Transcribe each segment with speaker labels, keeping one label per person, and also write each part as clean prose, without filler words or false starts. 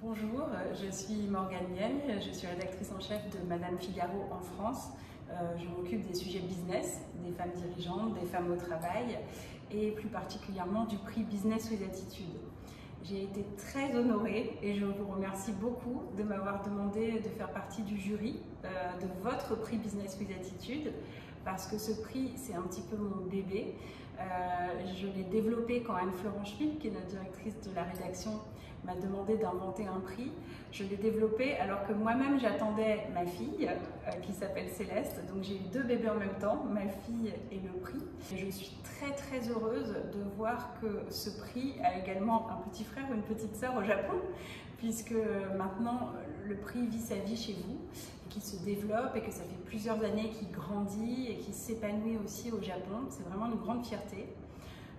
Speaker 1: Bonjour, je suis Morgane Niel, je suis rédactrice en chef de Madame Figaro en France. Je m'occupe des sujets business, des femmes dirigeantes, des femmes au travail et plus particulièrement du prix Business with Attitude. J'ai été très honorée et je vous remercie beaucoup de m'avoir demandé de faire partie du jury de votre prix Business with Attitude parce que ce prix, c'est un petit peu mon bébé. Je l'ai développé quand Anne-Florence Schmitt, qui est notre directrice de la rédaction, m'a demandé d'inventer un prix. Je l'ai développé alors que moi-même j'attendais ma fille qui s'appelle Céleste. Donc j'ai eu deux bébés en même temps, ma fille et le prix. Et je suis très heureuse de voir que ce prix a également un petit frère ou une petite sœur au Japon, puisque maintenant le prix vit sa vie chez vous, qui se développe et que ça fait plusieurs années qu'il grandit et qu'il s'épanouit aussi au Japon. C'est vraiment une grande fierté.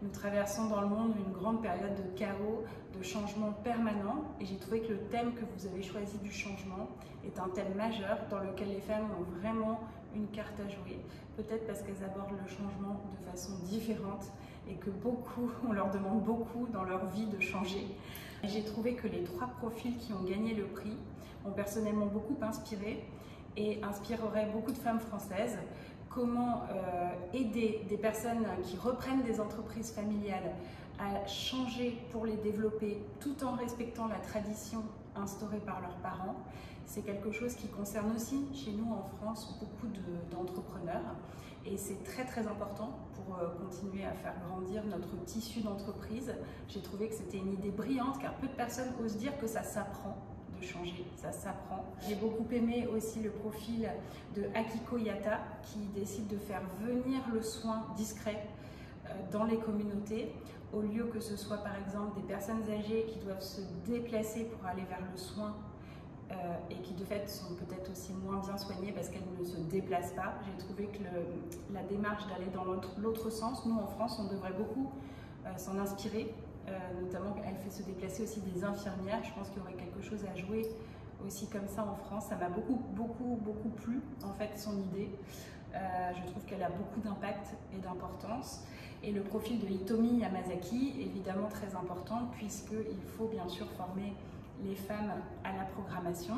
Speaker 1: Nous traversons dans le monde une grande période de chaos, de changement permanent et j'ai trouvé que le thème que vous avez choisi du changement est un thème majeur dans lequel les femmes ont vraiment une carte à jouer. Peut-être parce qu'elles abordent le changement de façon différente et que on leur demande beaucoup dans leur vie de changer. J'ai trouvé que les trois profils qui ont gagné le prix m'ont personnellement beaucoup inspirée et inspireraient beaucoup de femmes françaises. Comment aider des personnes qui reprennent des entreprises familiales à changer pour les développer tout en respectant la tradition instaurée par leurs parents. C'est quelque chose qui concerne aussi chez nous en France beaucoup d'entrepreneurs et c'est très important pour continuer à faire grandir notre tissu d'entreprise. J'ai trouvé que c'était une idée brillante car peu de personnes osent dire que ça s'apprend. De changer, ça s'apprend. J'ai beaucoup aimé aussi le profil de Akiko Yata qui décide de faire venir le soin discret dans les communautés au lieu que ce soit par exemple des personnes âgées qui doivent se déplacer pour aller vers le soin et qui de fait sont peut-être aussi moins bien soignées parce qu'elles ne se déplacent pas. J'ai trouvé que la démarche d'aller dans l'autre sens, nous en France on devrait beaucoup s'en inspirer. Notamment elle fait se déplacer aussi des infirmières. Je pense qu'il y aurait quelque chose à jouer aussi comme ça en France. Ça m'a beaucoup plu en fait son idée. Je trouve qu'elle a beaucoup d'impact et d'importance. Et le profil de Hitomi Yamazaki, évidemment très important puisqu'il faut bien sûr former les femmes à la programmation.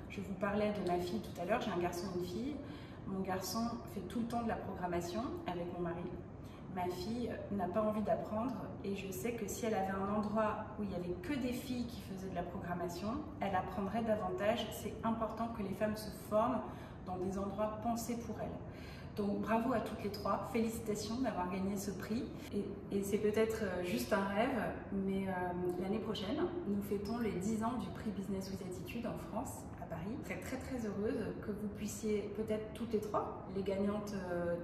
Speaker 1: Je vous parlais de ma fille tout à l'heure, j'ai un garçon et une fille. Mon garçon fait tout le temps de la programmation avec mon mari. Ma fille n'a pas envie d'apprendre et je sais que si elle avait un endroit où il n'y avait que des filles qui faisaient de la programmation, elle apprendrait davantage. C'est important que les femmes se forment dans des endroits pensés pour elles. Donc bravo à toutes les trois, félicitations d'avoir gagné ce prix. Et c'est peut-être juste un rêve, mais l'année prochaine, nous fêtons les 10 ans du prix Business with Attitude en France, à Paris. Je serais très heureuse que vous puissiez, peut-être toutes les trois, les gagnantes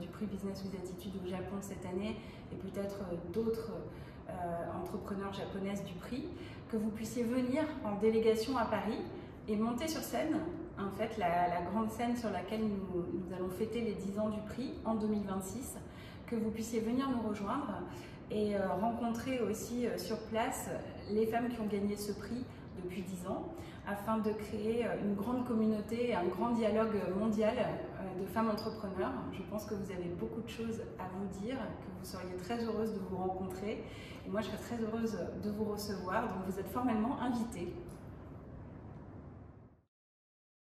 Speaker 1: du prix Business with Attitude au Japon cette année, et peut-être d'autres entrepreneurs japonaises du prix, que vous puissiez venir en délégation à Paris et monter sur scène. En fait, la grande scène sur laquelle nous allons fêter les 10 ans du prix en 2026, que vous puissiez venir nous rejoindre et rencontrer aussi sur place les femmes qui ont gagné ce prix depuis 10 ans, afin de créer une grande communauté et un grand dialogue mondial de femmes entrepreneurs. Je pense que vous avez beaucoup de choses à vous dire, que vous seriez très heureuse de vous rencontrer. Et moi, je serais très heureuse de vous recevoir, donc vous êtes formellement invités.